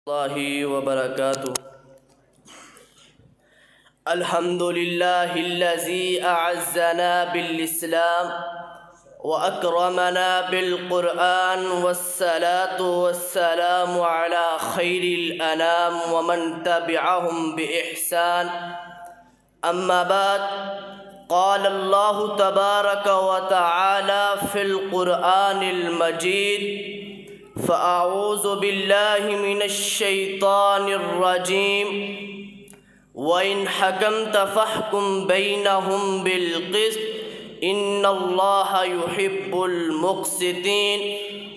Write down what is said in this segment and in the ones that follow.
اللہ وبرکاتہ الحمد للہ الذی اعزنا بالاسلام واکرمنا بالقرآن والصلاة والسلام على خیر الانام ومن تبعهم باحسان اما بعد قال اللہ تبارک وتعالی فی القرآن المجید فأعوذ بالله من الشيطان الرجيم وإن حكمت فاحكم بينهم بالقسط إن الله يحب المقسطين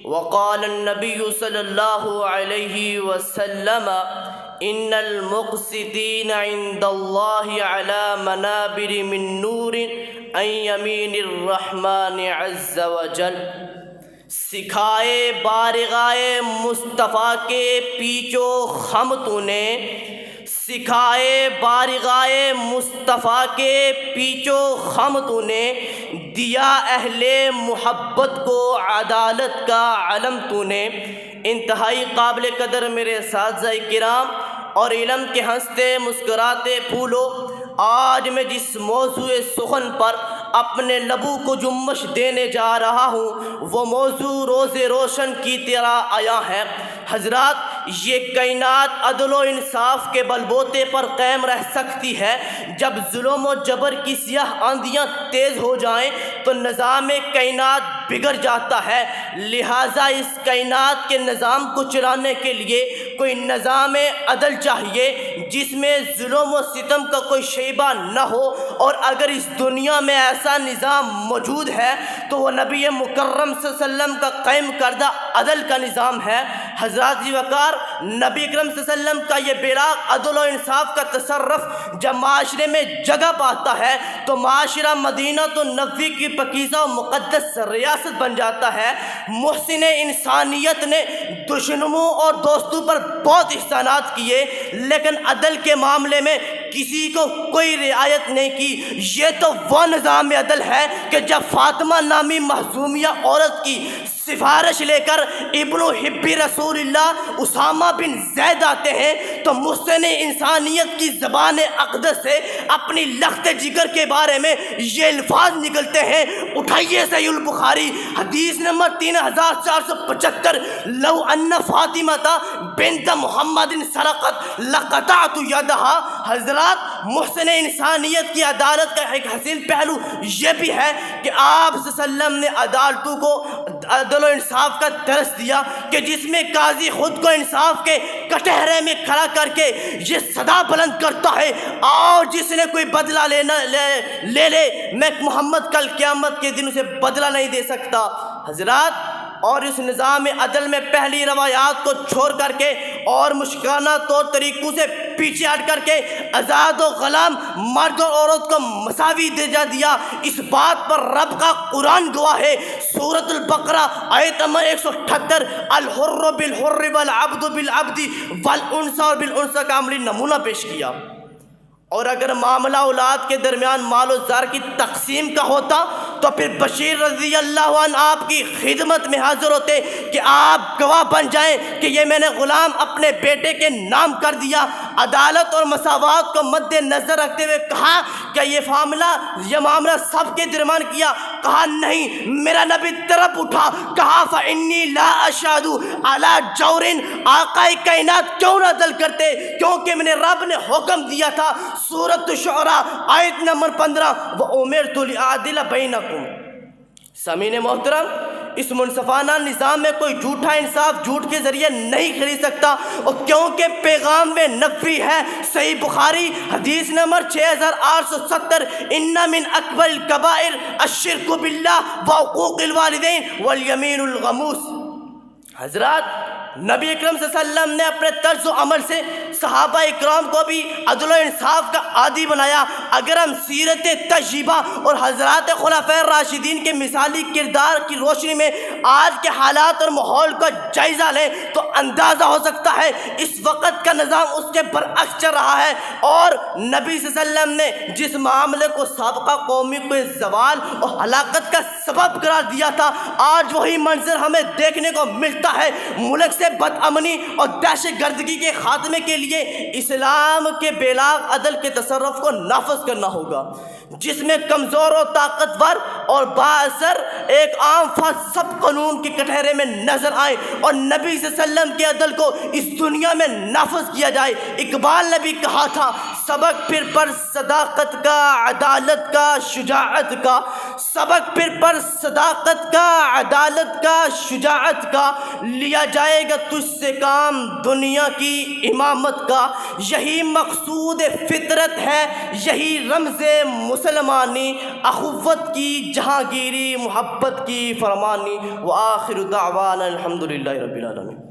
وقال النبي صلى الله عليه وسلم إن المقسطين عند الله على منابر من نور عن يمين الرحمن عز وجل سکھائے بارگاہ مصطفیٰ کے پیچو خم تو نے سکھائے بارگاہ مصطفیٰ کے پیچو خم تو نے دیا اہل محبت کو عدالت کا علم تو نے۔ انتہائی قابل قدر میرے اساتذہ کرام اور علم کے ہنستے مسکراتے پھولو، آج میں جس موضوع سخن پر اپنے لبوں کو جمش دینے جا رہا ہوں وہ موضوع روز روشن کی طرح آیا ہے۔ حضرات، یہ کائنات عدل و انصاف کے بلبوتے پر قائم رہ سکتی ہے جب ظلم و جبر کی سیاہ آندیاں تیز ہو جائیں تو نظام کائنات بگڑ جاتا ہے۔ لہٰذا اس کائنات کے نظام کو چلانے کے لیے کوئی نظام عدل چاہیے جس میں ظلم و ستم کا کوئی شیبہ نہ ہو، اور اگر اس دنیا میں ایسا نظام موجود ہے تو وہ نبی مکرم صلی اللہ علیہ وسلم کا قائم کردہ عدل کا نظام ہے۔ حضرات جی وقار، نبی اکرم صلی اللہ علیہ وسلم کا یہ بیراق عدل و انصاف کا تصرف جب معاشرے میں جگہ پاتا ہے تو معاشرہ مدینہ النبوی کی پاکیزہ و مقدس ریاست بن جاتا ہے۔ محسن انسانیت نے دشمنوں اور دوستوں پر بہت احسانات کیے لیکن عدل کے معاملے میں کسی کو کوئی رعایت نہیں کی۔ یہ تو وہ نظام عدل ہے کہ جب فاطمہ نامی محزومیہ عورت کی سفارش لے کر ابن حبی رسول اللہ اسامہ بن زید آتے ہیں تو محسن انسانیت کی زبان اقدس سے اپنی لخت جگر کے بارے میں یہ الفاظ نکلتے ہیں، اٹھائیے صحیح البخاری حدیث نمبر 3475، لو ان فاطمہ بنت محمد سرقت لقطعت یدہا۔ حضرات، محسن انسانیت کی عدالت کا ایک حسین پہلو یہ بھی ہے کہ آپ صلی اللہ علیہ وسلم نے عدالتوں کو عدل و انصاف کا درس دیا کہ جس میں قاضی خود کو انصاف کے کٹہرے میں کھڑا کر کے یہ صدا بلند کرتا ہے، اور جس نے کوئی بدلہ لے لے میں محمد کل قیامت کے دن اسے بدلہ نہیں دے سکتا۔ حضرات، اور اس نظام عدل میں پہلی روایات کو چھوڑ کر کے اور مشکانہ طور طریقوں سے پیچھے ہٹ کر کے آزاد و غلام مرد اور عورت کو مساوی درجہ دیا۔ اس بات پر رب کا قرآن گواہ ہے۔ سورۃ البقرہ آیت نمبر 178، الحر بالحر والعبد بالعبد والانثى بالانثى کا عملی نمونہ پیش کیا۔ اور اگر معاملہ اولاد کے درمیان مال و زر کی تقسیم کا ہوتا تو پھر بشیر رضی اللہ عنہ آپ کی خدمت میں حاضر ہوتے کہ آپ گواہ بن جائیں کہ یہ میں نے غلام اپنے بیٹے کے نام کر دیا۔ عدالت اور مساوات کو مد نظر رکھتے ہوئے کہا کہ یہ معاملہ سب کے درمیان کیا؟ کہا نہیں، میرا نبی طرف اٹھا، کہا فإنی لا اشہد علی جور۔ آقا کائنات کیوں نہ عدل کرتے؟ کیونکہ میں نے رب نے حکم دیا تھا۔ سورۃ الشعراء آیت نمبر 15، وَأُمِرْتُ لِأَعْدِلَ بَيْنَكُمْ۔ سامعین محترم، اس منصفانہ نظام میں کوئی جھوٹا انصاف جھوٹ کے ذریعے نہیں خرید سکتا، اور کیونکہ پیغام میں نبوی ہے۔ صحیح بخاری حدیث نمبر 6870، ان من اکبر الکبائر الشرک باللہ وعقوق الوالدین والیمین الغموس۔ حضرات، نبی اکرم صلی اللہ علیہ وسلم نے اپنے طرز و عمل سے صحابہ اکرام کو بھی عدل و انصاف کا عادی بنایا۔ اگر ہم سیرت طیبہ اور حضرات خلفائے راشدین کے مثالی کردار کی روشنی میں آج کے حالات اور ماحول کا جائزہ لیں تو اندازہ ہو سکتا ہے اس وقت کا نظام اس کے برعکس چل رہا ہے، اور نبی صلی اللہ علیہ وسلم نے جس معاملے کو سابقہ قومی کو زوال اور ہلاکت کا سبب قرار دیا تھا، آج وہی منظر ہمیں دیکھنے کو ملتا ہے۔ ملک سے بد امنی اور دہشت گردگی کے خاتمے کے لیے اسلام کے بیلاغ عدل کے تصرف کو نافذ کرنا ہوگا، جس میں کمزور و طاقتور اور بااثر ایک عام فرد سب قانون کے کٹہرے میں نظر آئے اور نبی صلی اللہ علیہ وسلم کے عدل کو اس دنیا میں نافذ کیا جائے۔ اقبال نے بھی کہا تھا، سبق پھر پر صداقت کا، عدالت کا، شجاعت کا، سبق پھر پر صداقت کا، عدالت کا، شجاعت کا، لیا جائے گا تجھ سے کام دنیا کی امامت کا۔ یہی مقصود فطرت ہے، یہی رمز مسلمانی، اخوت کی جہانگیری، محبت کی فرمانی۔ وآخر دعوانا الحمدللہ رب العالمین۔